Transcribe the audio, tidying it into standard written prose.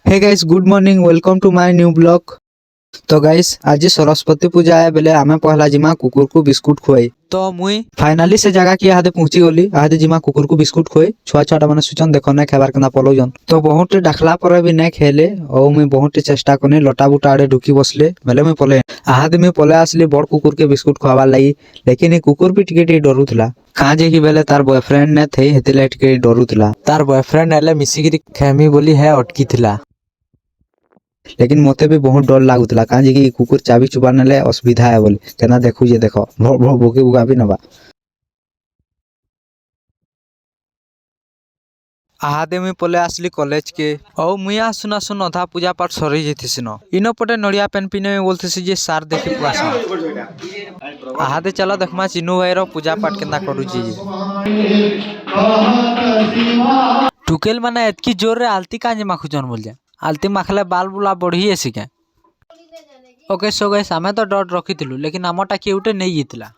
Hey guys good morning welcome to my new blog. तो guys आज सरस्वती पूजा है बेले आमे पहला जिमा कुकुर को बिस्कुट खुआई। तो मुई फाइनली से जगह की आदे पहुंची गली आदे जिमा कुकुर को बिस्कुट खुआई छुआ छुआटा माने सुचन देखो ना खेबार केना पलोजन तो बहुत डाखला पर भी नहीं खेले और मुई बहुत चेष्टा कने लटा बुटा आड़े ढुकी बसले बेले मुई पले आदे मुई पले आसली बड़ कुकुर के बिस्कुट खुआबार लगी लेकिन ये कुकुर भी टिके डरुथला काजे की बेले तार बॉयफ्रेंड ने थे हेतिले टिके डरुथला तार बॉयफ्रेंड एले मिसिगिरी खेमी बोली है अटकी थिला लेकिन मते भी बहुत डर लागुतला काजे कि कुकुर चाबी चुबा नेले असुविधा है बोली केना देखु जे देखो भोके बुगा भी नबा आहादे मुई पले आसली कॉलेज के औ मुई सुना सुन अधा पूजा पाठ सरी जेथिस न इनो पटे नड़िया पेन पिने बोलतेसी जे सार देखि पुआसा आहादे चलो देखमा चिन्नू भाईरो पूजा पाठ केना करूची टुकेल माने एतकी जोर रे आलती काजे माखुचन बोल जा आलती माखले बाल बुला बढ़ी आसी के ओके सो गाइस आमे तो डर रखिथिलु लेकिन आमटा किउटे नै जितला।